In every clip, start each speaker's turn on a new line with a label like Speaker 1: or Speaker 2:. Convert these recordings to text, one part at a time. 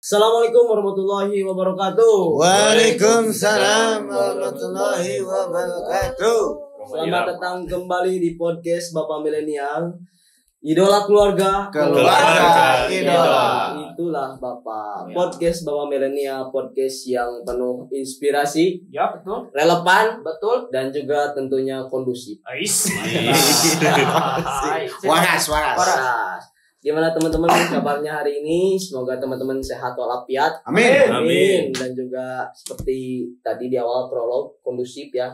Speaker 1: Assalamualaikum warahmatullahi wabarakatuh.
Speaker 2: Waalaikumsalam warahmatullahi wabarakatuh.
Speaker 1: Selamat datang kembali di podcast Bapak Milenial. Idola keluarga
Speaker 2: idola.
Speaker 1: Itulah Bapak. Podcast Bapak Milenial, podcast yang penuh inspirasi,
Speaker 3: Ya betul,
Speaker 1: relevan,
Speaker 3: betul.
Speaker 1: dan juga tentunya kondusif.
Speaker 2: Waras.
Speaker 1: Waras. Gimana teman-teman kabarnya hari ini? Semoga teman-teman sehat walafiat.
Speaker 2: Amin.
Speaker 1: Dan juga seperti tadi di awal prolog kondusif ya.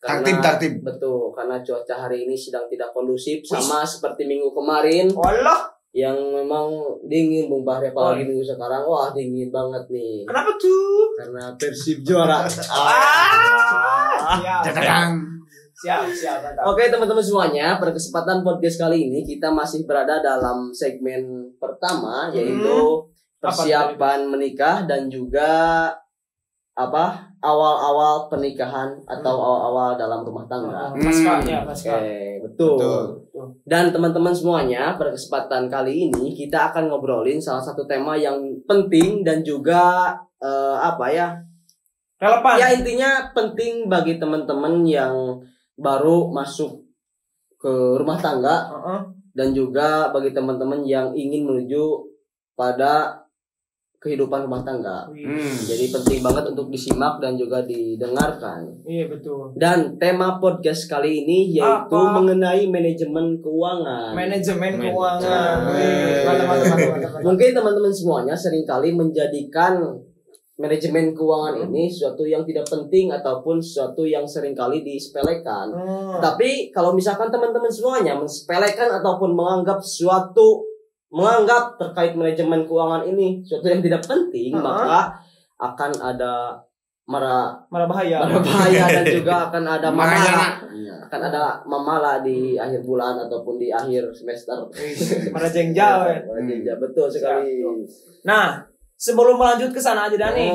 Speaker 2: Tertib.
Speaker 1: Betul, karena cuaca hari ini sedang tidak kondusif sama seperti minggu kemarin
Speaker 3: Walah,
Speaker 1: yang memang dingin Bung Bahri, apalagi minggu sekarang wah dingin banget nih.
Speaker 3: kenapa tuh?
Speaker 1: Karena Persib juara.
Speaker 3: Siap, mantap.
Speaker 1: Oke teman-teman semuanya, pada kesempatan podcast kali ini kita masih berada dalam segmen pertama yaitu persiapan menikah dan juga awal-awal pernikahan atau awal-awal dalam rumah tangga.
Speaker 3: Pasca.
Speaker 1: Oke, betul. Dan teman-teman semuanya, pada kesempatan kali ini kita akan ngobrolin salah satu tema yang penting dan juga
Speaker 3: Relevan.
Speaker 1: ya intinya penting bagi teman-teman yang baru masuk ke rumah tangga dan juga bagi teman-teman yang ingin menuju pada kehidupan rumah tangga. Jadi penting banget untuk disimak dan juga didengarkan.
Speaker 3: Iya betul.
Speaker 1: Dan tema podcast kali ini yaitu mengenai manajemen keuangan.
Speaker 3: Manajemen keuangan. Mantap.
Speaker 1: Mungkin teman-teman semuanya seringkali menjadikan manajemen keuangan ini sesuatu yang tidak penting ataupun sesuatu yang seringkali disepelekan. Tapi kalau misalkan teman-teman semuanya mensepelekan ataupun menganggap terkait manajemen keuangan ini sesuatu yang tidak penting, maka akan ada marah
Speaker 3: bahaya
Speaker 1: dan juga akan ada mamala di akhir bulan ataupun di akhir semester.
Speaker 3: Marah jengjal.
Speaker 1: Betul sekali.
Speaker 3: Nah, sebelum melanjut ke sana aja Dani,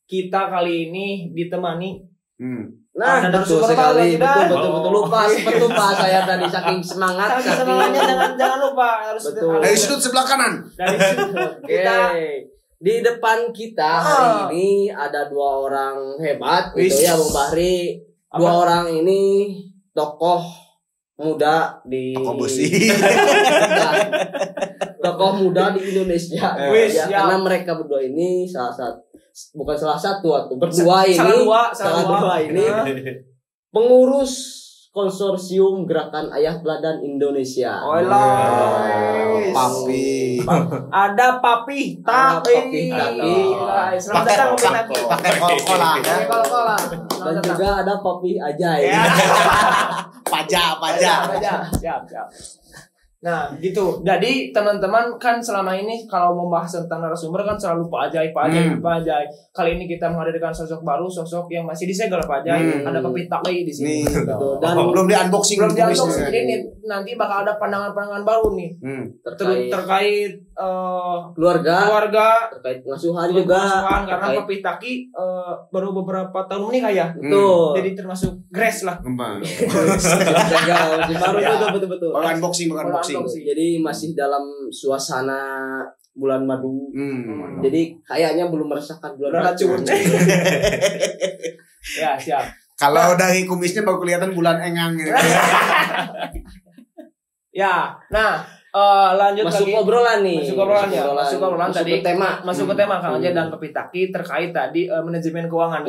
Speaker 3: kita kali ini ditemani.
Speaker 1: Nah, betul sekali. Betul. Lupa saya tadi saking semangat.
Speaker 3: Semangatnya jangan lupa harus
Speaker 1: betul.
Speaker 2: Dari sudut sebelah kanan.
Speaker 3: Dari kita
Speaker 1: di depan kita hari ini ada dua orang hebat gitu ya Bung Bahri. Dua orang ini tokoh muda di tokoh muda di Indonesia. Karena mereka berdua ini salah satu berdua ini pengurus konsorsium Gerakan Ayah Teladan Indonesia.
Speaker 2: Papi.
Speaker 3: Ada Papi Taki. Selamat datang Papi Taki.
Speaker 2: Pakai kol-kola.
Speaker 1: Dan juga ada Papi Ajay.
Speaker 2: Pajak.
Speaker 3: Siap. Nah gitu. Jadi teman-teman kan selama ini kalau membahas tentang narasumber kan selalu Pak Ajay. Kali ini kita menghadirkan sosok baru, sosok yang masih disegel Pak Ajay. Ada Papi Taki di sini.
Speaker 1: Dan
Speaker 2: belum di unboxing.
Speaker 3: Jadi nanti bakal ada pandangan-pandangan baru nih terkait
Speaker 1: keluarga, terkait pengasuhan juga.
Speaker 3: Karena Papi Taki baru beberapa tahun menikah ya.
Speaker 1: Betul.
Speaker 3: Jadi termasuk grace lah.
Speaker 2: Kembang.
Speaker 1: Baru betul.
Speaker 2: Unboxing.
Speaker 1: Jadi masih dalam suasana bulan madu. Jadi kayaknya belum merasakan bulan
Speaker 3: racun. Ya, siap.
Speaker 2: Kalau dari kumisnya baru kelihatan bulan engang gitu.
Speaker 3: Ya, nah lanjut
Speaker 1: masuk
Speaker 3: lagi.
Speaker 1: obrolan nih.
Speaker 3: Masuk obrolan tadi. Masuk ke tema Kang Ajay dan Papi Taki terkait tadi manajemen keuangan.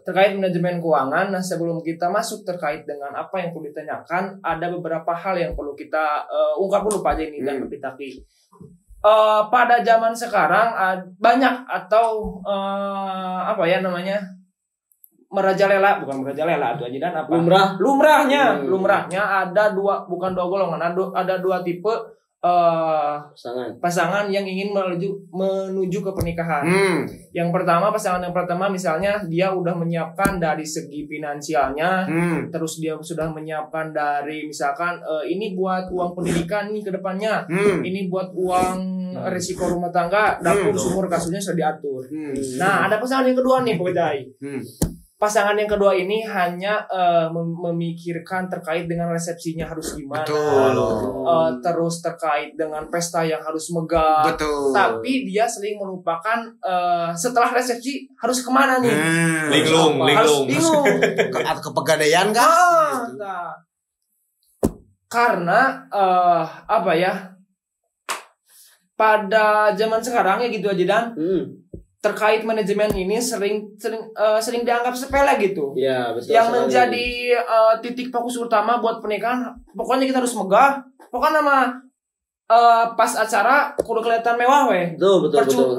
Speaker 3: Terkait manajemen keuangan. Nah, sebelum kita masuk terkait dengan apa yang perlu ditanyakan, ada beberapa hal yang perlu kita ungkap dulu Pak Ajay ini dan Papi Taki. Pada zaman sekarang banyak atau merajalela itu aja dan apa? Lumrahnya ada dua golongan, ada dua tipe pasangan yang ingin menuju ke pernikahan. Pasangan yang pertama misalnya dia udah menyiapkan dari segi finansialnya, terus dia sudah menyiapkan dari misalkan ini buat uang pendidikan nih ke depannya, ini buat uang resiko rumah tangga, dapur sumur kasusnya sudah diatur. Nah, ada pasangan yang kedua nih Pak Jai. pasangan yang kedua ini hanya memikirkan terkait dengan resepsinya harus gimana, terus terkait dengan pesta yang harus megah.
Speaker 2: Betul.
Speaker 3: Tapi dia sering melupakan setelah resepsi harus kemana nih?
Speaker 4: Linglung.
Speaker 2: Ke pegadaian kan?
Speaker 3: Nah. Karena apa ya? Pada zaman sekarang ya gitu aja Dan. Terkait manajemen ini sering dianggap sepele gitu.
Speaker 1: Ya, betul.
Speaker 3: Yang menjadi titik fokus utama buat pernikahan, pokoknya kita harus megah. Pokoknya nama pas acara kudu kelihatan mewah weh.
Speaker 1: Betul.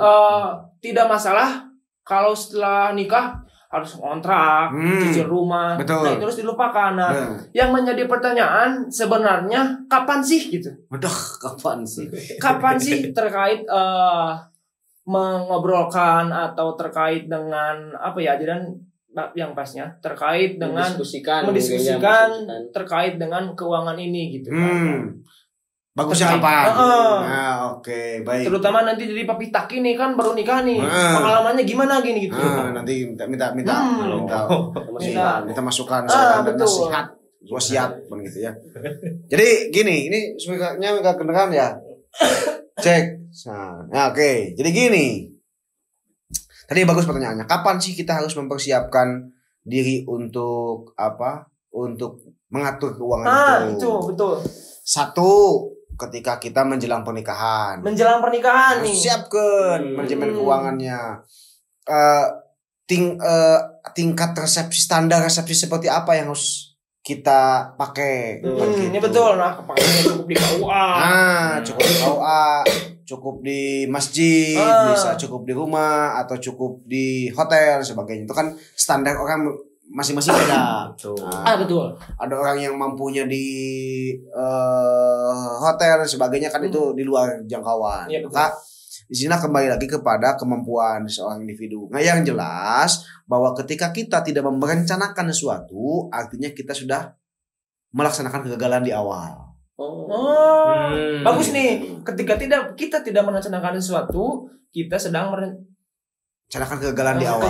Speaker 3: Tidak masalah kalau setelah nikah harus kontrak, cicil rumah.
Speaker 2: Betul.
Speaker 3: Nah, itu harus dilupakan. Nah, yang menjadi pertanyaan sebenarnya kapan sih gitu?
Speaker 2: Waduh, kapan sih?
Speaker 3: Kapan sih terkait mengobrolkan atau terkait dengan apa ya dan yang pasnya terkait dengan mendiskusikan terkait dengan keuangan ini gitu kan.
Speaker 2: Bagusnya apa? Nah, oke, baik.
Speaker 3: Terutama nanti jadi papi taki nih kan baru nikah nih. Pengalamannya gimana gini gitu.
Speaker 2: Nanti minta masukan dan nasihat, wasiat begitu ya. Jadi gini, ini sebenarnya enggak kedengeran ya. Cek. Nah, oke. Jadi gini. Tadi bagus pertanyaannya. Kapan sih kita harus mempersiapkan diri untuk apa? Untuk mengatur keuangan itu.
Speaker 3: Itu betul.
Speaker 2: Satu, ketika kita menjelang pernikahan. Nih. Siapkan manajemen keuangannya. Tingkat standar resepsi seperti apa yang harus kita pakai.
Speaker 3: Ini betul. Nah, pakainya cukup di KUA.
Speaker 2: Cukup di KUA, cukup di masjid, bisa cukup di rumah atau cukup di hotel sebagainya. Itu kan standar orang masing-masing beda.
Speaker 3: Betul.
Speaker 2: Ada orang yang mampunya di hotel dan sebagainya kan itu di luar jangkauan.
Speaker 3: Ya,
Speaker 2: maka di sini kembali lagi kepada kemampuan seorang individu. Nah, yang jelas bahwa ketika kita tidak merencanakan sesuatu, artinya kita sudah melaksanakan kegagalan di awal.
Speaker 3: Bagus nih. Ketika kita tidak merencanakan sesuatu, kita sedang
Speaker 2: merencanakan kegagalan di awal.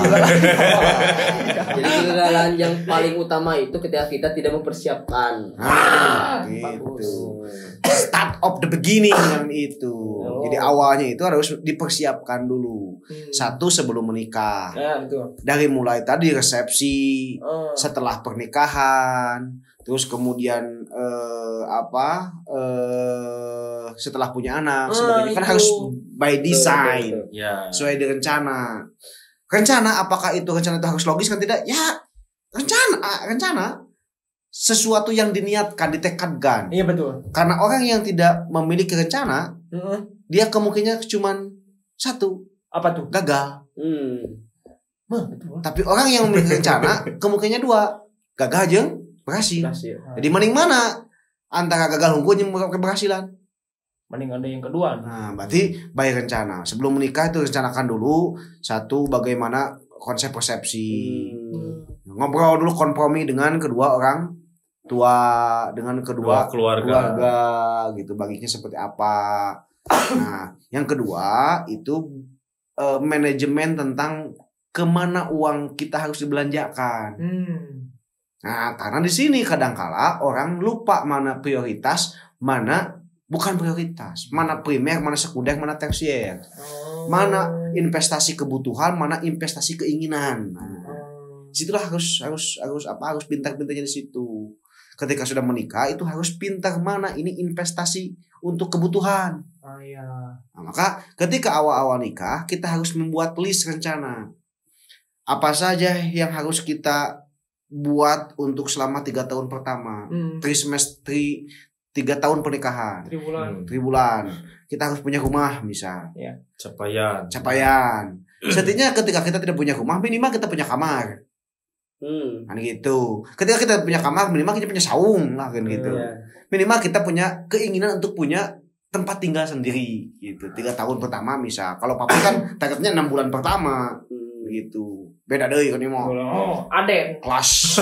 Speaker 1: Jadi kegagalan yang paling utama itu ketika kita tidak mempersiapkan.
Speaker 2: Gitu. Start of the beginning yang itu. Jadi awalnya itu harus dipersiapkan dulu. Satu, sebelum menikah.
Speaker 3: Betul.
Speaker 2: Dari mulai tadi resepsi, setelah pernikahan, terus kemudian setelah punya anak, sebagainya kan harus by design. Sesuai dengan rencana. Apakah itu rencana itu harus logis kan tidak? Ya, rencana sesuatu yang diniatkan, ditekadkan.
Speaker 3: Iya, betul.
Speaker 2: Karena orang yang tidak memiliki rencana, dia kemungkinannya cuma satu.
Speaker 3: Apa tuh?
Speaker 2: Gagal.
Speaker 3: Betul.
Speaker 2: Tapi orang yang memiliki rencana kemungkinannya dua, gagal aja berhasil. Jadi mending mana antara gagal unggul yang keberhasilan?
Speaker 3: Mending ada yang kedua.
Speaker 2: Nah, berarti baik rencana. Sebelum menikah itu rencanakan dulu. Satu, bagaimana konsep resepsi. Ngobrol dulu, kompromi dengan kedua orang tua, dengan kedua keluarga gitu. Baginya seperti apa. Nah, yang kedua itu manajemen tentang kemana uang kita harus dibelanjakan. Nah, karena di sini kadangkala orang lupa mana prioritas, mana bukan prioritas, mana primer, mana sekunder, mana tersier, mana investasi kebutuhan, mana investasi keinginan. Nah, disitulah harus pintar-pintarnya di situ. Ketika sudah menikah itu harus pintar mana ini investasi untuk kebutuhan. Nah, maka ketika awal-awal nikah kita harus membuat list rencana. Apa saja yang harus kita buat untuk selama 3 tahun pertama, 3 tahun pernikahan, 3 bulan. Kita harus punya rumah misal. Capaian. Setidaknya ketika kita tidak punya rumah, minimal kita punya kamar. Kan gitu. Ketika kita punya kamar, minimal kita punya saung lah kan gitu. Minimal kita punya keinginan untuk punya tempat tinggal sendiri gitu. 3 tahun pertama misal. Kalau papa kan targetnya 6 bulan pertama gitu. Beda deh kan ini mau.
Speaker 3: Aden.
Speaker 2: Kelas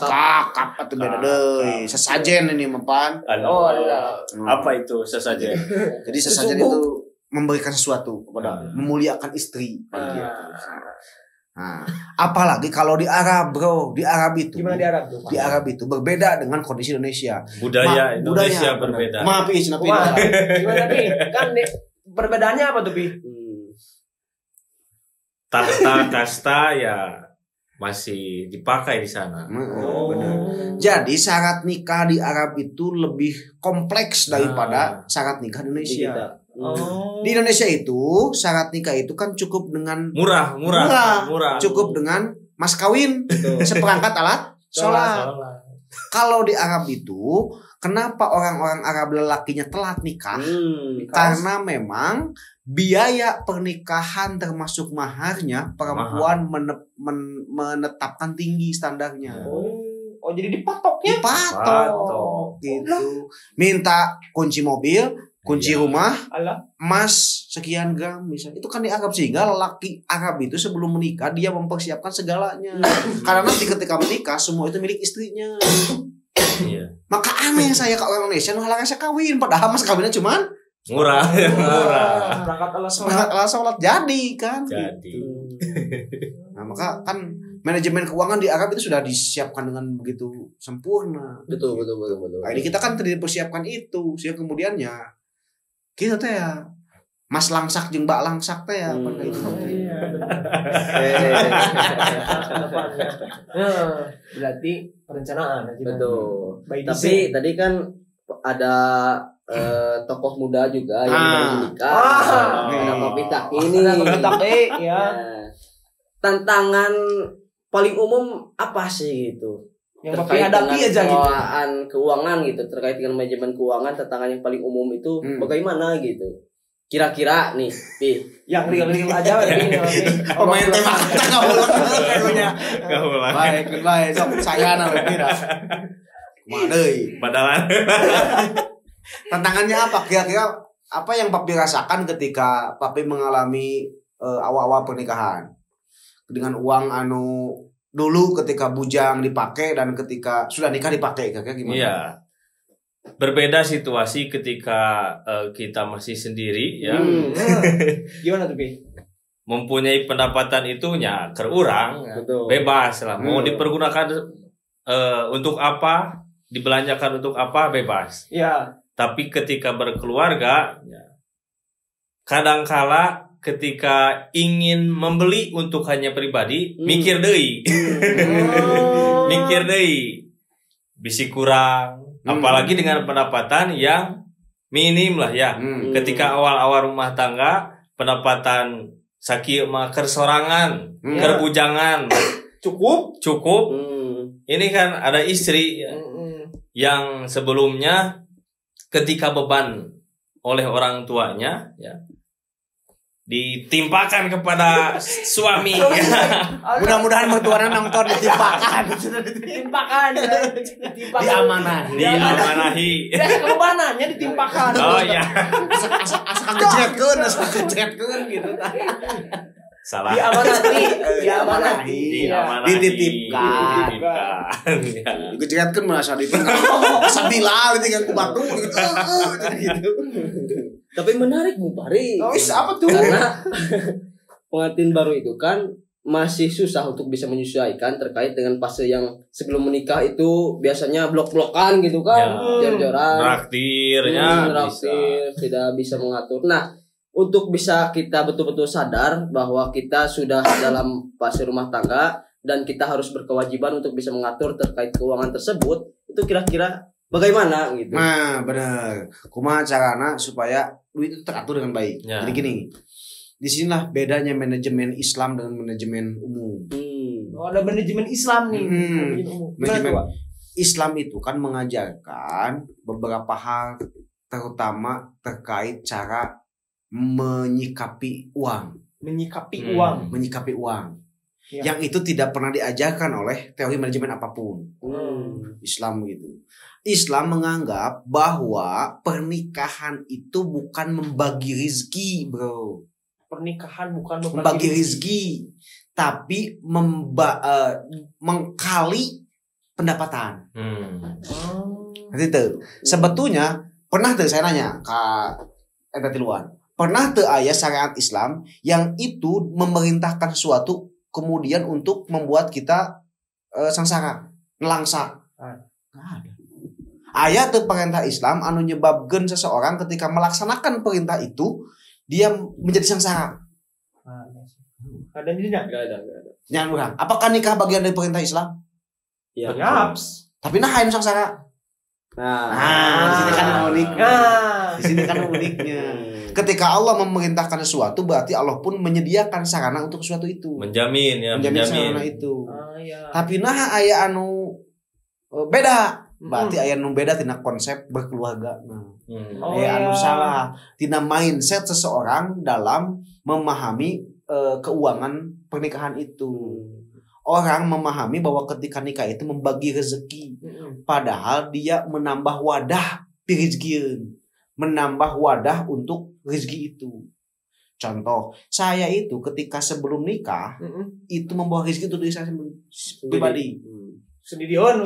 Speaker 2: kakap atau beda deh. Sesajen ini mempan.
Speaker 4: Apa itu sesajen?
Speaker 2: Jadi sesajen itu memberikan sesuatu kepada memuliakan istri. Nah, apalagi kalau di Arab, bro. Di Arab itu.
Speaker 3: Gimana di Arab tuh?
Speaker 2: Di Arab itu berbeda dengan kondisi Indonesia.
Speaker 4: Budaya Indonesia berbeda.
Speaker 2: Maaf,
Speaker 3: Gimana Pi? Kan perbedaannya apa tuh Pi?
Speaker 4: Tahta kasta ya masih dipakai di sana.
Speaker 2: Benar. Jadi syarat nikah di Arab itu lebih kompleks daripada syarat nikah di Indonesia. Di Indonesia itu syarat nikah itu kan cukup dengan
Speaker 4: murah.
Speaker 2: Cukup dengan mas kawin, seperangkat alat sholat. Kalau di Arab itu, kenapa orang-orang Arab lelakinya telat nikah? Karena memang biaya pernikahan termasuk maharnya perempuan menetapkan tinggi standarnya.
Speaker 3: Oh jadi dipatoknya?
Speaker 2: Dipatok gitu. Minta kunci mobil, kunci rumah, emas sekian gram misalnya. Itu kan di Arab, sehingga lelaki Arab itu sebelum menikah dia mempersiapkan segalanya. Karena nanti ketika menikah semua itu milik istrinya.
Speaker 4: Iya.
Speaker 2: Maka aneh saya ke orang Indonesia ngelarang saya kawin, padahal mas kawinnya cuman
Speaker 4: murah.
Speaker 3: Berangkat
Speaker 2: alat sholat jadi kan.
Speaker 4: Jadi.
Speaker 2: Nah maka kan manajemen keuangan di Arab itu sudah disiapkan dengan begitu sempurna.
Speaker 1: Betul.
Speaker 2: Nah, ini kita kan tidak dipersiapkan itu, sehingga kemudiannya kita teh ya mas langsak jeung mbak langsak teh ya pada itu.
Speaker 3: Berarti perencanaan.
Speaker 1: Betul. Tapi tadi kan ada tokoh muda juga yang baru menikah. Nama Pitaki ini.
Speaker 3: Ya.
Speaker 1: Tantangan paling umum apa sih gitu?
Speaker 3: Yang Papi hadapi aja gitu.
Speaker 1: Keuangan gitu, terkait dengan manajemen keuangan, tantangan yang paling umum itu bagaimana gitu? Kira-kira nih, Pi.
Speaker 3: Yang real aja ini.
Speaker 2: Pemain tembak
Speaker 4: Enggak ulang.
Speaker 2: Baik, sok sayana we pira. Kumaha deui?
Speaker 4: Padahal
Speaker 2: Tantangannya apa? Kira-kira apa yang Papi rasakan ketika Papi mengalami awal-awal pernikahan? Dengan uang anu dulu ketika bujang dipakai dan ketika sudah nikah dipakai, kira-kira gimana?
Speaker 4: iya. Berbeda situasi ketika kita masih sendiri ya.
Speaker 3: Gimana tuh, Pi?
Speaker 4: Mempunyai pendapatan itu ya kerurang,
Speaker 1: Betul.
Speaker 4: bebas lah. Mau dipergunakan untuk apa, dibelanjakan untuk apa, bebas.
Speaker 3: Iya.
Speaker 4: Tapi ketika berkeluarga, ya, kadangkala ketika ingin membeli untuk hanya pribadi, mikir deui. Mikir deui. Bisi kurang, apalagi dengan pendapatan yang minim lah ya. Ketika awal-awal rumah tangga, pendapatan sakieu mah keur sorangan, keur bujangan. Cukup. Ini kan ada istri ya, yang sebelumnya ketika beban oleh orang tuanya ya ditimpakan kepada suami.
Speaker 2: Mudah-mudahan mertuanya nonton ditimpakan.
Speaker 4: Diamanahi.
Speaker 3: Kebebanannya ditimpakan.
Speaker 4: Oh ya.
Speaker 2: Asa ngejretkeun gitu.
Speaker 4: Salah.
Speaker 3: Diamanahi.
Speaker 2: Dititipkan.
Speaker 4: Ya.
Speaker 2: Ngejretkeun merasa ditinggal. Asa Bilal ditinggal ku batu gitu.
Speaker 1: Tapi menarik Bu Pari.
Speaker 2: Apa tuh?
Speaker 1: Karena pengantin baru itu kan masih susah untuk bisa menyesuaikan terkait dengan fase yang sebelum menikah itu biasanya blok-blokan gitu kan, jor-joran,
Speaker 4: traktirnya,
Speaker 1: tidak bisa mengatur. Nah, untuk bisa kita betul-betul sadar bahwa kita sudah dalam fase rumah tangga dan kita harus berkewajiban untuk bisa mengatur terkait keuangan tersebut, itu kira-kira bagaimana gitu?
Speaker 2: Nah, benar. Kumaha carana supaya duit itu teratur dengan baik.
Speaker 4: Ya.
Speaker 2: Jadi gini, disinilah bedanya manajemen Islam dengan manajemen umum.
Speaker 3: Oh, ada manajemen Islam nih.
Speaker 2: Manajemen Islam itu kan mengajarkan beberapa hal, terutama terkait cara menyikapi uang.
Speaker 3: Menyikapi uang.
Speaker 2: Ya. Yang itu tidak pernah diajarkan oleh teori manajemen apapun. Islam gitu. Islam menganggap bahwa pernikahan itu bukan membagi rizki, bro.
Speaker 3: Pernikahan bukan
Speaker 2: membagi rizki, tapi mengkali pendapatan. Nanti tuh. Sebetulnya pernah tuh saya nanya ke Eta Tiluan. Pernah tuh ayat syariat Islam yang itu memerintahkan sesuatu kemudian untuk membuat kita sangsara, nelangsa. Nggak ada. Aya teu perintah Islam anu nyebabkeun seseorang ketika melaksanakan perintah itu dia menjadi sangsara.
Speaker 3: Ada ini enggak?
Speaker 1: Enggak ada.
Speaker 2: Jangan urang. Apakah nikah bagian dari perintah Islam?
Speaker 1: Ya,
Speaker 3: Yaps.
Speaker 2: Tapi nah anu sangsara. Di sini kan uniknya. Di sini kan uniknya. Ketika Allah memerintahkan sesuatu berarti Allah pun menyediakan sarana untuk sesuatu itu.
Speaker 4: Menjamin
Speaker 2: sarana itu.
Speaker 3: Iya.
Speaker 2: Tapi nah aya anu beda. Berarti aya anu beda tina konsep berkeluarga. Aya anu salah tina mindset seseorang dalam memahami keuangan pernikahan itu. Orang memahami bahwa ketika nikah itu membagi rezeki, padahal dia menambah wadah rezeki, menambah wadah untuk rezeki itu. Contoh, saya itu ketika sebelum nikah itu membawa rezeki untuk diri saya pribadi.
Speaker 3: Sendirian.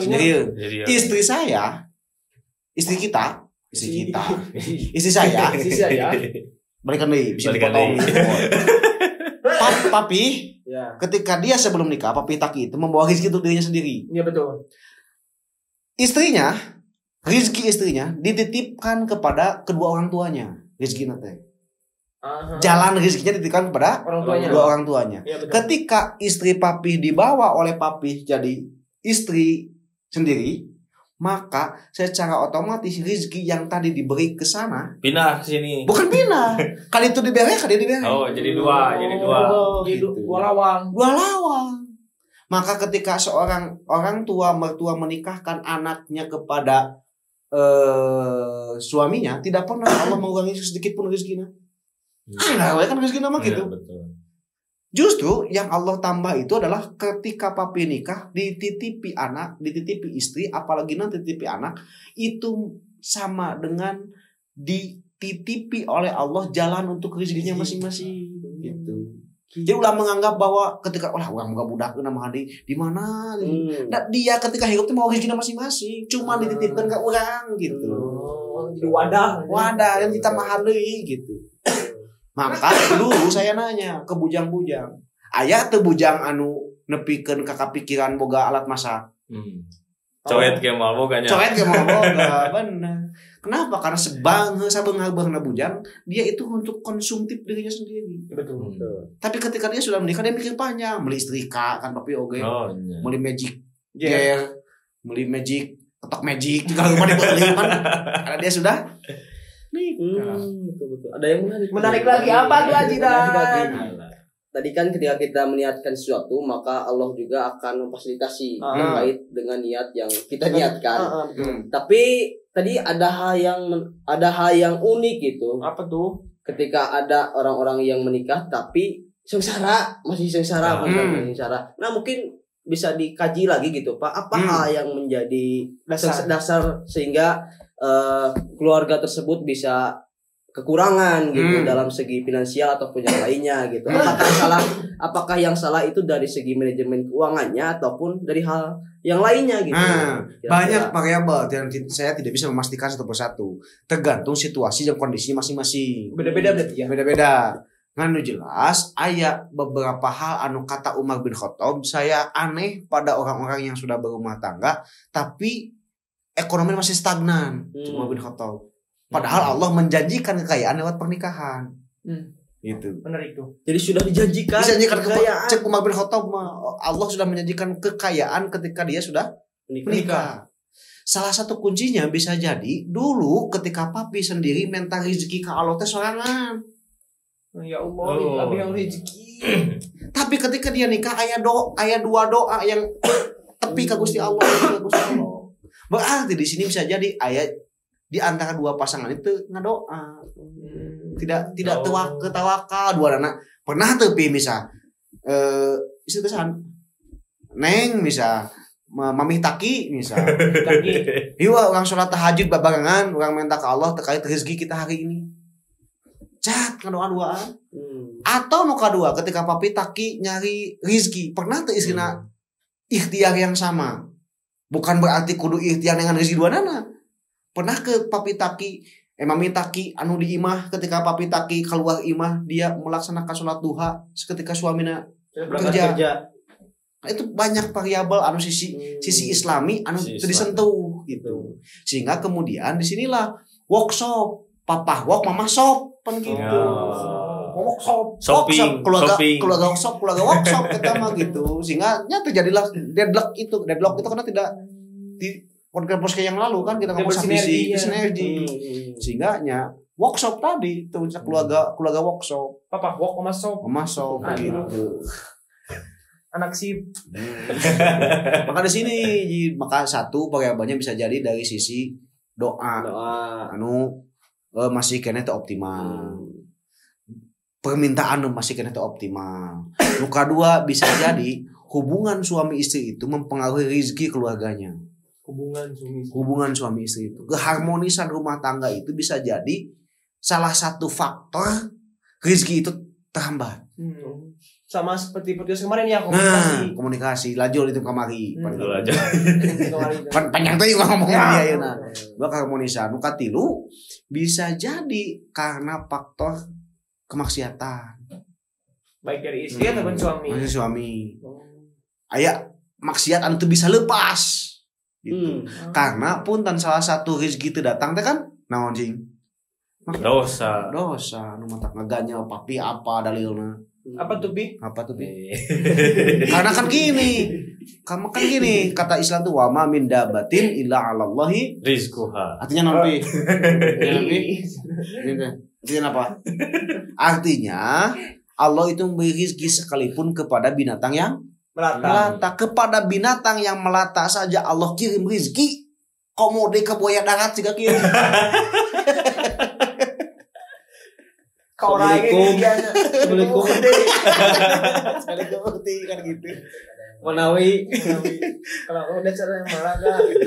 Speaker 2: Istri saya, istri saya, balikan deh, bisa dipotong. Papi, ketika dia sebelum nikah, papi taki itu membawa rezeki untuk dirinya sendiri.
Speaker 3: Iya betul.
Speaker 2: Rezeki istrinya dititipkan kepada kedua orang tuanya. Rezeki nanti. Jalan rezekinya dititipkan kepada kedua orang tuanya. Ya, ketika istri papi dibawa oleh papi jadi istri sendiri, maka secara otomatis rezeki yang tadi diberi ke sana
Speaker 4: pindah ke sini.
Speaker 2: Bukan pindah. Kali itu diberi, kali diberi.
Speaker 4: Oh, jadi dua.
Speaker 3: Gitu. Dua lawang.
Speaker 2: Maka ketika seorang orang tua mertua menikahkan anaknya kepada suaminya, tidak pernah Allah mengurangi sedikit pun rezekinya. Kan rezeki nama gitu.
Speaker 4: Betul.
Speaker 2: Justru yang Allah tambah itu adalah ketika papi nikah dititipi anak, dititipi istri, apalagi nanti titipi anak, itu sama dengan dititipi oleh Allah jalan untuk rezekinya masing-masing gitu. Jadi ulah menganggap bahwa ketika orang budak nama di mana gitu. Nah, dia ketika hidup itu mau rezekinya masing-masing, cuma dititipkan ke orang gitu.
Speaker 3: Jadi wadah
Speaker 2: yang kita mahali gitu. Maka dulu saya nanya ke bujang-bujang, aya teu bujang anu nepikeun ka kapikiran boga alat masak?
Speaker 4: Coet ge moal boga nya.
Speaker 2: Bener. Kenapa? Karena sabeungah-beungahna bujang, dia itu untuk konsumtif dirinya sendiri.
Speaker 3: Betul.
Speaker 2: Tapi ketika dia sudah menikah dia mikir panjang, beli setrika kan papi oge. Beli magic gear, beli magic, ketok magic juga rumah dibeli kan. Karena dia sudah
Speaker 1: betul. Ada yang
Speaker 3: menarik lagi apa tuh Ajidan?
Speaker 1: Tadi kan ketika kita meniatkan sesuatu maka Allah juga akan memfasilitasi terkait dengan niat yang kita niatkan. Tapi tadi ada hal yang unik gitu.
Speaker 3: Apa tuh?
Speaker 1: Ketika ada orang-orang yang menikah tapi masih sengsara. Nah mungkin bisa dikaji lagi gitu Pak. Apa hal yang menjadi dasar sehingga keluarga tersebut bisa kekurangan gitu dalam segi finansial ataupun yang lainnya gitu. Apakah yang salah itu dari segi manajemen keuangannya ataupun dari hal yang lainnya gitu.
Speaker 2: Banyak variabel yang saya tidak bisa memastikan satu persatu. Tergantung situasi dan kondisi masing-masing.
Speaker 3: Beda-beda berarti ya.
Speaker 2: Beda-beda. Nganu jelas aya beberapa hal anu kata Umar bin Khattab saya aneh pada orang-orang yang sudah berumah tangga tapi ekonomi masih stagnan. Umar bin Khattab. Padahal Allah menjanjikan kekayaan lewat pernikahan. Itu.
Speaker 3: Benar itu.
Speaker 1: Jadi sudah dijanjikan
Speaker 2: kekayaan. Cek Umar bin Khattab, Allah sudah menjanjikan kekayaan ketika dia sudah menikah. Salah satu kuncinya bisa jadi dulu ketika papi sendiri minta rezeki ke Allah teh sorangan.
Speaker 3: Ya Allah, abi yang rezeki.
Speaker 2: Tapi ketika dia nikah aya dua doa yang tepi ka Gusti Allah, Berarti di sini bisa jadi ayat di antara dua pasangan itu ngadoa. Tidak ketawakal dua anak. Pernah tepi misal istri kesan Neng misal Mami Taki misal. Iwa orang sholat tahajud babarengan, orang minta ke Allah terkait rezeki kita hari ini. Cat ngadoa-doaan. Atau nu kadua ketika papi Taki nyari rezeki, pernah teu istrina ikhtiar yang sama. Bukan berarti kudu ikhtiar dengan rezeki dua nana. Pernah ke papi Taki, Mami Taki anu di imah ketika papi Taki keluar imah dia melaksanakan sholat duha ketika suaminya kerja. Nah, itu banyak variabel anu sisi Islami anu disentuh gitu. Sehingga kemudian disinilah workshop, papa work, mama shop kan gitu. Workshop, keluarga workshop kita mah gitu. Sehingga terjadilah deadlock itu karena tidak di podcast yang lalu kan kita ngomong sinergi. Sehingga workshop tadi itu keluarga workshop.
Speaker 3: Papa work, mama shop
Speaker 2: gitu.
Speaker 3: Anak sip.
Speaker 2: Maka di sini satu variabelnya bisa jadi dari sisi doa. Anu masih kena optimal. Permintaan masih kena optimal. Luka dua bisa jadi hubungan suami istri itu mempengaruhi rezeki keluarganya. Hubungan suami istri itu, keharmonisan rumah tangga itu bisa jadi salah satu faktor rezeki itu terhambat.
Speaker 3: Sama seperti podcast kemarin ya,
Speaker 2: komunikasi lajur itu kemari panjang tuh juga ngomongin dia ya. Keharmonisan nuka tilu bisa jadi karena faktor kemaksiatan
Speaker 3: baik dari istri ataupun
Speaker 2: suami. Aya maksiat anu bisa lepas gitu. Karena pun salah satu rezeki itu datang teh kan naon jing
Speaker 4: dosa
Speaker 2: nu mata ngaganyal papi apa dalilna.
Speaker 3: Apa tuh Pi?
Speaker 2: Karena kan gini kata Islam tuh wama min dabatin illa 'alallahi
Speaker 4: rizquha.
Speaker 2: Artinya non Pi? Artinya apa? Artinya Allah itu memberi rezeki sekalipun kepada binatang yang melata. Kepada binatang yang melata saja Allah kirim rezeki. Komode ke buaya darat juga kirim.
Speaker 1: Assalamualaikum
Speaker 2: kan gitu.
Speaker 1: Menawi
Speaker 3: kalau udah cara yang malaga gitu.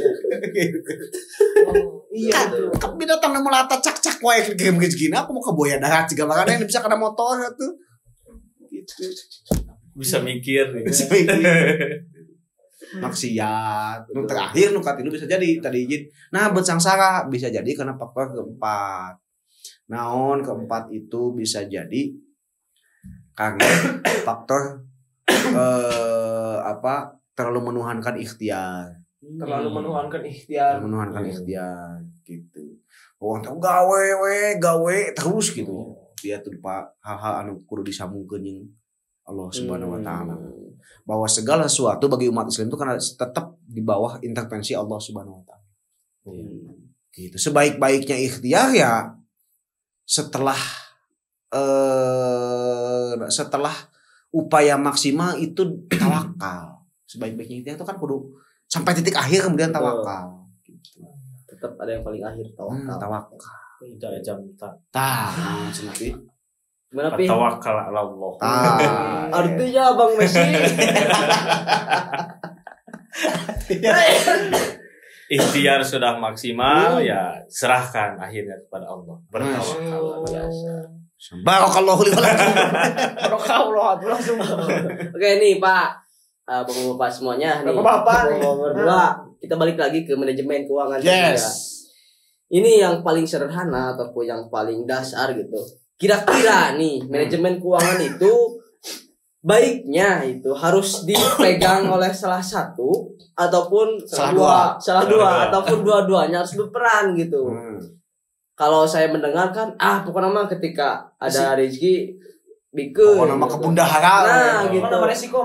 Speaker 3: Iya
Speaker 2: kan binatang yang melata cak wae kirim rezeki. Aku mau ke buaya darat juga makanya yang bisa kena motor tuh. Gitu.
Speaker 4: Bisa mikir.
Speaker 2: Maksiat. Terakhir katilu bisa jadi tadi izin. Nah, bersangsara bisa jadi karena faktor keempat. Naon keempat itu bisa jadi karena faktor terlalu menuhankan ikhtiar.
Speaker 3: Menuhankan ikhtiar
Speaker 2: gitu. Orang tahu gawe terus gitu. Dia tuh hal-hal anu kudu disambungkeun jeung Allah Subhanahu wa taala. Bahwa segala sesuatu bagi umat Islam itu karena tetap di bawah intervensi Allah Subhanahu wa taala. Gitu. Sebaik-baiknya ikhtiar ya setelah upaya maksimal itu tawakal. Sebaik-baiknya ikhtiar itu kan kudu sampai titik akhir kemudian tawakal. Gitu.
Speaker 1: Tetap ada yang paling akhir tawakal.
Speaker 4: Tidak jam tak.
Speaker 2: Senapi.
Speaker 1: Gimana Pi?
Speaker 4: Tawakkal 'ala Allah.
Speaker 1: Artinya Bang Messi.
Speaker 4: Ikhtiar sudah maksimal ya serahkan akhirnya kepada Allah. Bertawakal biasa.
Speaker 2: Barakallahu li wa lakum.
Speaker 1: Oke nih Pak. Bapak-bapak semuanya nih.
Speaker 3: Bapak-bapak
Speaker 1: berdua kita balik lagi ke manajemen keuangan.
Speaker 2: Yes.
Speaker 1: Ini yang paling sederhana ataupun yang paling dasar gitu. Kira-kira nih manajemen keuangan itu baiknya itu harus dipegang oleh salah satu ataupun salah dua ataupun dua-duanya harus berperan gitu. Kalau saya mendengarkan pokoknya mah ketika ada rezeki bikin
Speaker 2: nama kebundahara
Speaker 1: gitu.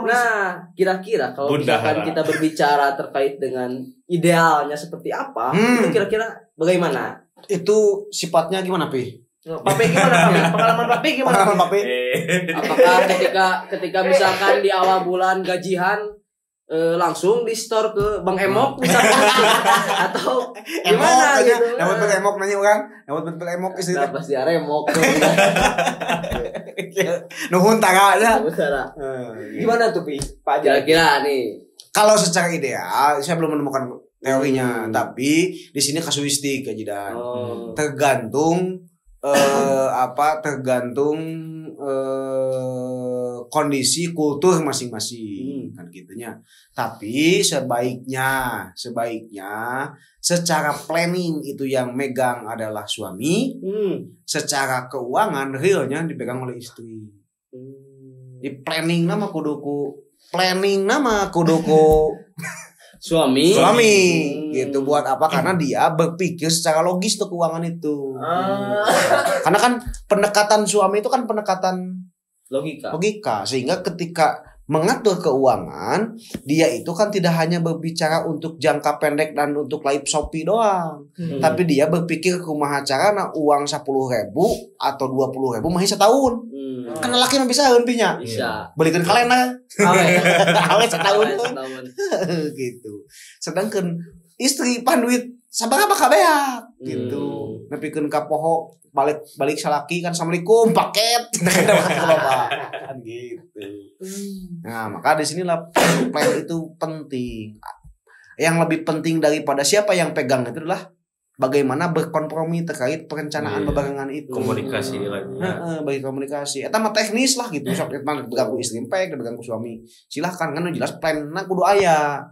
Speaker 1: Nah, kira-kira kalau misalkan kita berbicara terkait dengan idealnya seperti apa, itu kira-kira bagaimana?
Speaker 2: Itu sifatnya gimana, Pi?
Speaker 3: Papi gimana? Pengalaman Papi gimana?
Speaker 1: Apakah ketika misalkan di awal bulan gajian langsung di store ke Bang Emok misalkan atau gimana gitu?
Speaker 2: Dapat Emok nanya orang, dapat Emok istri.
Speaker 1: Pasti ada Emok.
Speaker 2: Nuhun tara aja.
Speaker 3: Gimana tuh Pi? Pak
Speaker 1: Kira-kira nih.
Speaker 2: Kalau secara ideal, saya belum menemukan teorinya, tapi di sini kasuistik aja dan tergantung kondisi kultur masing-masing kan gitunya. Tapi sebaiknya secara planning itu yang megang adalah suami, secara keuangan realnya dipegang oleh istri. Di planning nama kuduku
Speaker 1: suami
Speaker 2: gitu. Buat apa? Karena dia berpikir secara logis tuh keuangan itu. Karena kan pendekatan suami itu kan pendekatan logika. Sehingga ketika mengatur keuangan, dia itu kan tidak hanya berbicara untuk jangka pendek dan untuk live Shopee doang. Tapi dia berpikir kumaha carana uang 10.000 atau 20.000 mah setahun. Kan laki mah bisa heunpinya.
Speaker 1: Bisa.
Speaker 2: Belikan kalena. Awet setahun. Gitu. Sedangkan istri panduit sabaraha kabeh gitu. Nepikeun ka poho balik salaki kan assalamualaikum paket kan gitu. Nah, maka di sinilah plan itu penting. Yang lebih penting daripada siapa yang pegang itu adalah bagaimana berkompromi terkait perencanaan bebarengan itu.
Speaker 4: Komunikasi lagi.
Speaker 2: Bagi komunikasi. Eta mah teknis lah gitu. Sok mana berganggu istri pek, berganggu suami. Silahkan kan jelas plan kudu aya.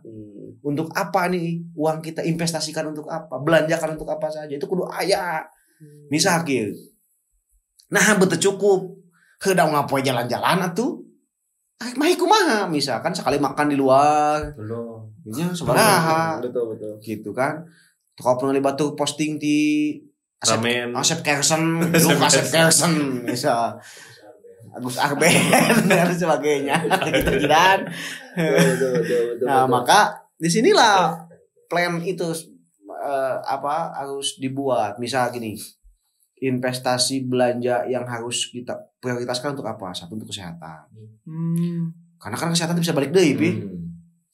Speaker 2: Untuk apa nih uang kita investasikan untuk apa? Belanjakan untuk apa saja. Itu kudu aya. Misal kieu. Nah, betul cukup. Heuda ngapoe jalan-jalan atuh. Mah kumaha? Misalkan sekali makan di luar.
Speaker 4: Belum.
Speaker 2: Nya sabaraha.
Speaker 1: Betul.
Speaker 2: Gitu kan. Tukau pengali batu posting di Asep Kersen, Asep Kersen, misal Agus Arben dan sebagainya, gitu kan. Nah, maka disinilah plan itu harus dibuat. Misal gini, investasi belanja yang harus kita prioritaskan untuk apa? Satu, untuk kesehatan. Karena kan kesehatan bisa balik deui, Pi.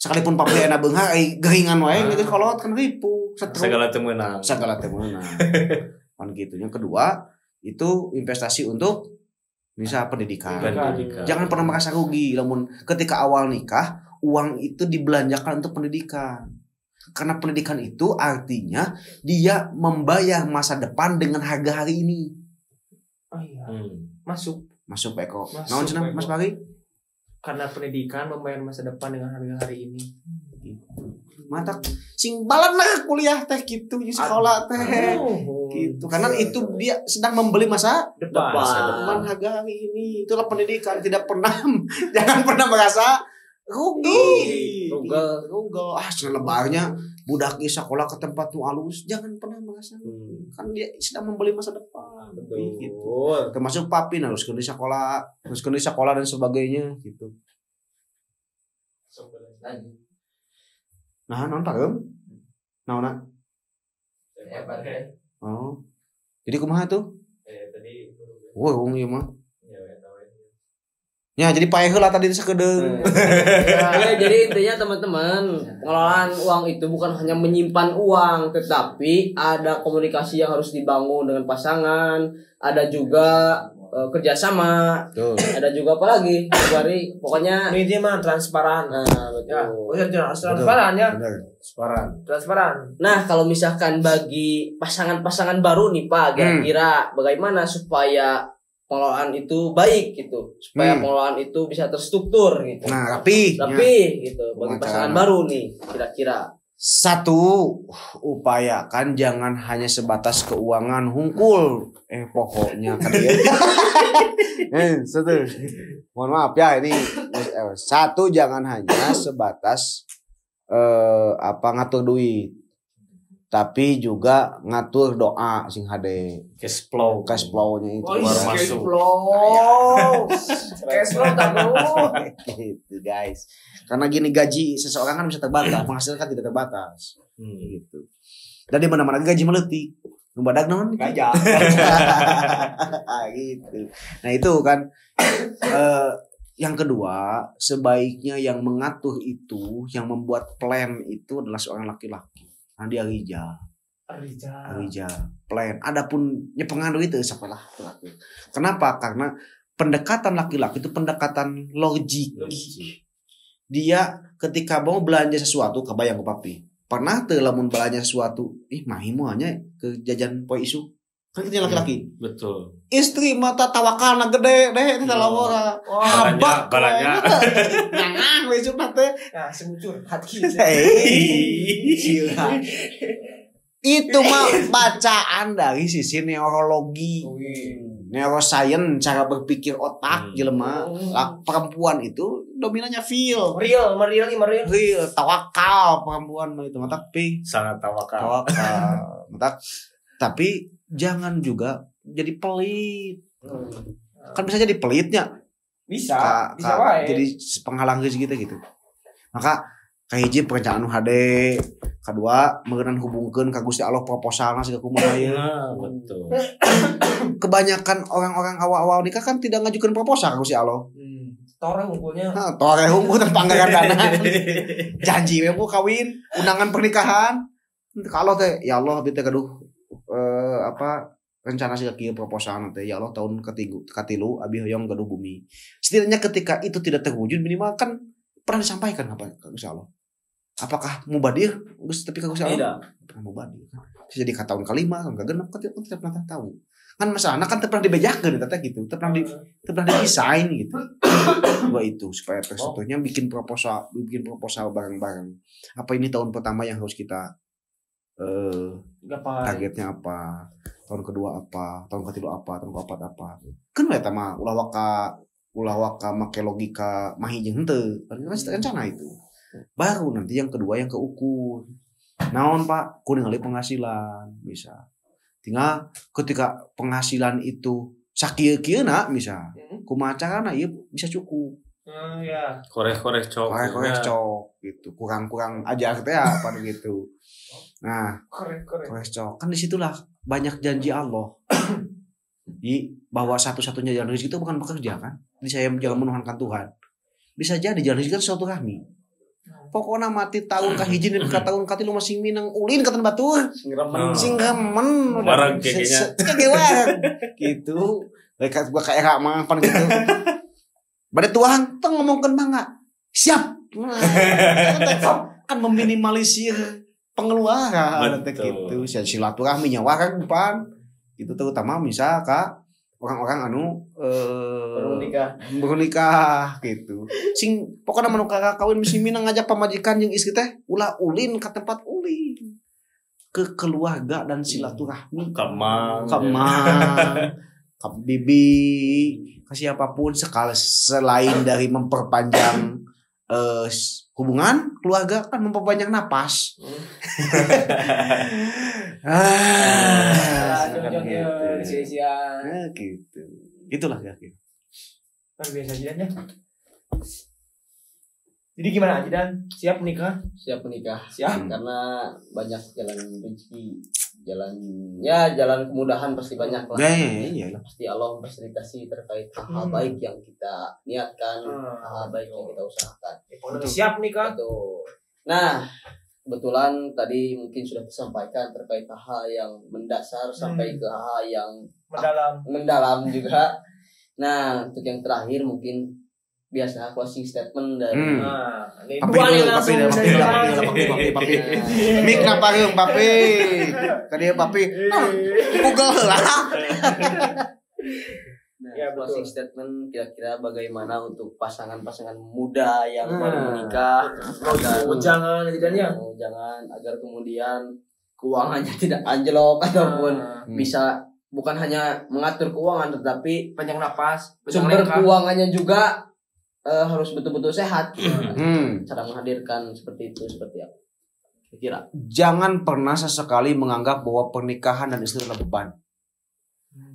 Speaker 2: Sekalipun pabrik enak beunghar geringan wae gitu kolot kan ripu
Speaker 4: segala temenang
Speaker 2: kan gitu. Yang kedua itu investasi untuk misal pendidikan. Jangan pernah merasa rugi namun ketika awal nikah uang itu dibelanjakan untuk pendidikan, karena pendidikan itu artinya dia membayar masa depan dengan harga hari ini. Masuk Eko. Naon cenah Mas Pari?
Speaker 3: Karena pendidikan membayar masa depan dengan harga hari ini.
Speaker 2: Mata sing balanna kuliah teh gitu di sekolah teh. Gitu. Karena itu dia sedang membeli masa depan harga hari ini. Itulah pendidikan. Tidak pernah jangan pernah merasa rugi. Lebarnya budak di sekolah ke tempat nu alus, jangan pernah merasa. Kan dia sedang membeli masa depan. Gitu. Termasuk papi harus ke sekolah, dan sebagainya gitu. Nah, non pakem. Naonna? Oh. Jadi kumaha tuh?
Speaker 4: Tadi
Speaker 2: wong ieu mah. Ya, jadi paeh heula tadi sakedeung.
Speaker 1: Ya, jadi intinya teman-teman, pengelolaan uang itu bukan hanya menyimpan uang, tetapi ada komunikasi yang harus dibangun dengan pasangan, ada juga kerjasama, ada juga apa lagi? Pokoknya
Speaker 3: ini mah transparan.
Speaker 1: Nah, betul.
Speaker 3: Ya, transparan ya. Transparan.
Speaker 1: Nah, kalau misalkan bagi pasangan-pasangan baru nih Pak, kira-kira bagaimana supaya pengelolaan itu baik gitu, supaya pengelolaan itu bisa terstruktur gitu.
Speaker 2: Nah, rapi
Speaker 1: gitu. Bagi pasangan baru nih, kira-kira.
Speaker 2: Satu, upayakan jangan hanya sebatas keuangan hungkul. Pokoknya kan ya. Satu. Mohon maaf ya ini. Satu, jangan hanya sebatas ngatur duit. Tapi juga ngatur doa sing hade
Speaker 4: cash flow-nya
Speaker 2: itu
Speaker 4: baru masuk.
Speaker 3: Cash flow
Speaker 2: gitu guys. Karena gini gaji seseorang kan bisa terbatas, penghasilan kan tidak terbatas. Gitu. Dan di mana-mana gaji meletik. Nu badag naon?
Speaker 3: Gajah.
Speaker 2: Gitu. Nah, itu kan yang kedua, sebaiknya yang mengatur itu, yang membuat plan itu adalah seorang laki-laki. Nah, dia Rija plan. Adapun pengaruh itu sekolah. Kenapa? Karena pendekatan laki-laki itu pendekatan logik. Dia ketika mau belanja sesuatu, kebayang ke papi. Pernah tuh lamun belanja sesuatu, mahimu hanya ke jajan poe isu. Kan kita laki-laki.
Speaker 4: Betul.
Speaker 2: Istri mata tawakalna gede deh ini talawora.
Speaker 4: Balanya.
Speaker 2: Nang besok teh.
Speaker 3: Ya, semucur hati.
Speaker 2: Itu mah bacaan dari sisi neurologi. neuroscience, cara berpikir otak jelema. Perempuan itu dominannya real, tawakal perempuan itu mah, tapi
Speaker 4: sangat tawakal.
Speaker 2: Tapi jangan juga jadi pelit. Kan bisa jadi pelitnya.
Speaker 3: Bisa wae.
Speaker 2: Jadi penghalang rezeki kita gitu. Maka kahiji perencanaan HD, kedua mengenai hubungkeun ka Gusti Allah proposalna siga kumaha ieu.
Speaker 4: Betul.
Speaker 2: Kebanyakan orang-orang awal-awal nikah kan tidak ngajukeun proposal ka Gusti Allah.
Speaker 3: Tore unggulnya.
Speaker 2: Tore unggul tentang panggaran. Janji we kawin, undangan pernikahan. Kalau teh ya Allah abdi teh gaduh rencana siga kieu proposal teh ya Allah tahun katilu abi hoyong gaduh bumi. Setidaknya ketika itu tidak terwujud minimal kan pernah disampaikan apa ke Gusti Allah. Apakah mubadir Gus tapi ke Gusti Allah? Tidak. Pernah mubadir. Jadi ka tahun kelima kan genep kan tidak pernah tahu. Kan masalahnya kan pernah dibejakeun eta gitu. Pernah didesain gitu. Dua itu supaya terstrukturnya bikin proposal bareng-bareng. Apa ini tahun pertama yang harus kita targetnya apa? Tahun kedua apa, tahun ketiga apa, tahun keempat apa. Kan eta mah ulah waka make logika mahi jeung henteu. Kan rencana itu. Baru nanti yang kedua yang keukur. Naon Pak? Ku ningali penghasilan bisa. Tinggal ketika penghasilan itu sakieu-kieuna misal. Kumaha carana ieu bisa cukup.
Speaker 3: Ya.
Speaker 4: Korek-korek cok
Speaker 2: gitu. Kurang-kurang aja teh apa gitu. Nah, korek cok. Kan disitulah banyak janji Allah. Di bahwa satu-satunya jalan rezeki itu bukan bekerja kan. Jadi saya jangan menuhankan Tuhan. Bisa jadi jalan rezeki itu suatu rahmi. Pokoknya mati tahun kahiji dan ka tahun katilu masing minang ulin ka batur. Sing remen.
Speaker 4: Barang kayaknya.
Speaker 2: Gitu. Mereka gua kayak era mah pan gitu. Bade tuang tong ngomongkeun mangga. Siap. Kan meminimalisir pengeluaran gitu. Silaturahmi nyawa kan pan. Itu terutama misal ka orang-orang anu bernikah gitu. Sing pokoknya manu kawin mesti minang ngajak pamajikan jeung istri teh ulah ulin ka tempat ulin. Ke keluarga dan silaturahmi.
Speaker 4: Kamang.
Speaker 2: Ka bibi, ka siapapun sekali selain dari memperpanjang hubungan keluarga kan memperpanjang napas. Gitu. Itulah ya.
Speaker 3: Biasa aja. Jadi gimana Ajidan? Siap menikah?
Speaker 1: Siap menikah.
Speaker 3: Siap.
Speaker 1: Karena banyak jalan rezeki, jalan kemudahan pasti banyak lah.
Speaker 2: Iya.
Speaker 1: Pasti Allah memfasilitasi terkait hal baik yang kita niatkan, hal baik yang kita usahakan.
Speaker 3: Siap nikah.
Speaker 1: Nah, kebetulan tadi mungkin sudah disampaikan terkait hal yang mendasar sampai ke hal yang mendalam juga. Nah, untuk yang terakhir mungkin biasa closing statement dari
Speaker 2: papi. Mik na pareung papi. Kadieu papi. Google lah.
Speaker 1: Nah, closing statement kira-kira bagaimana untuk pasangan-pasangan muda yang baru menikah,
Speaker 3: jangan
Speaker 1: agar kemudian keuangannya tidak anjlok ataupun bisa bukan hanya mengatur keuangan tetapi
Speaker 3: panjang napas,
Speaker 1: sumber keuangannya juga harus betul-betul sehat. Cara menghadirkan seperti itu seperti apa? Kira.
Speaker 2: Jangan pernah sesekali menganggap bahwa pernikahan dan istri adalah beban.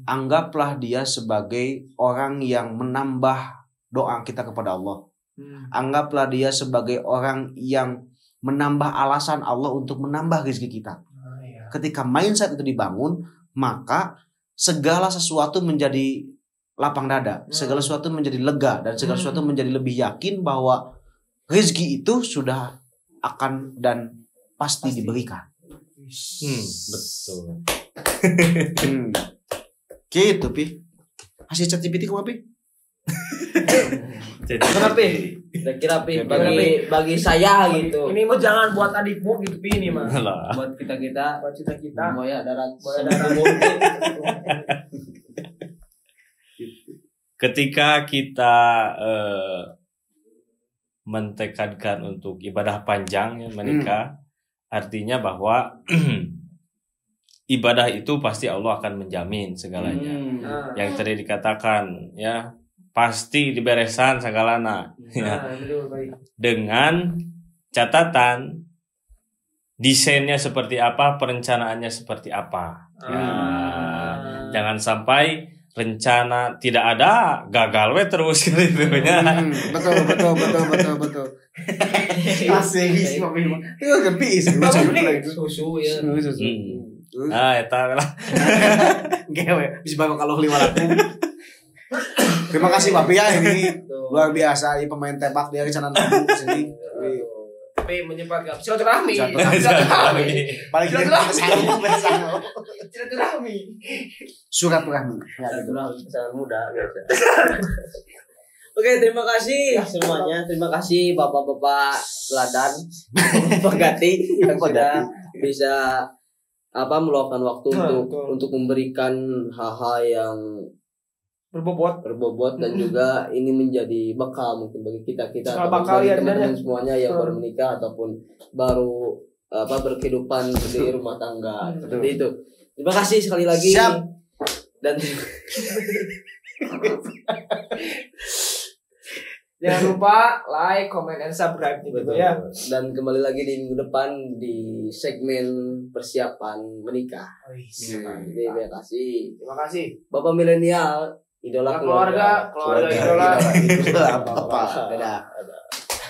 Speaker 2: Anggaplah dia sebagai orang yang menambah doa kita kepada Allah. Anggaplah dia sebagai orang yang menambah alasan Allah untuk menambah rezeki kita. Ketika mindset itu dibangun, maka segala sesuatu menjadi lapang dada, segala sesuatu menjadi lega, dan segala sesuatu menjadi lebih yakin bahwa rezeki itu sudah akan dan pasti diberikan.
Speaker 4: Betul.
Speaker 2: Gitu Pi. Hasil ChatGPT kok Pi?
Speaker 1: Kenapa Pi? Kira-kira Pi bagi saya gitu.
Speaker 3: Ini mah jangan buat adikmu gitu Pi ini mah.
Speaker 1: Buat kita. Buaya darat.
Speaker 4: Ketika kita mentekadkan untuk ibadah panjang ya, menikah, artinya bahwa ibadah itu pasti Allah akan menjamin segalanya. Yang tadi dikatakan ya pasti diberesan segalana. Ya. Dengan catatan desainnya seperti apa, perencanaannya seperti apa. Ya. Jangan sampai rencana tidak ada, gagal we terus gitu ya.
Speaker 2: Betul. Asik sih Pak Bima. Itu kan piis.
Speaker 3: Susu ya.
Speaker 4: Ah, eta lah.
Speaker 2: Gewe, bisa bawa kalau 500. Terima kasih Bapak ya ini luar biasa ini pemain tembak dari Canan Tabu sini.
Speaker 3: Tapi menyempatkan silaturahmi.
Speaker 2: Paling
Speaker 3: Silaturahmi.
Speaker 2: surat rahmi. Ya gitu.
Speaker 1: Sangat mudah biasa. Oke, terima kasih semuanya. Terima kasih Bapak-bapak Ladan, Bapak Gati yang sudah bisa meluangkan waktu untuk memberikan hal-hal yang berbobot dan juga ini menjadi bekal mungkin bagi kita teman-teman semuanya yang baru menikah ataupun baru berkehidupan di rumah tangga seperti itu. Terima kasih sekali lagi.
Speaker 2: Siap.
Speaker 1: Dan
Speaker 3: jangan lupa like, comment, and subscribe gitu ya.
Speaker 1: Dan kembali lagi di minggu depan di segmen persiapan menikah. Jadi terima kasih. Bapak milenial, idola keluarga
Speaker 3: idola.
Speaker 2: Apa? Dadah.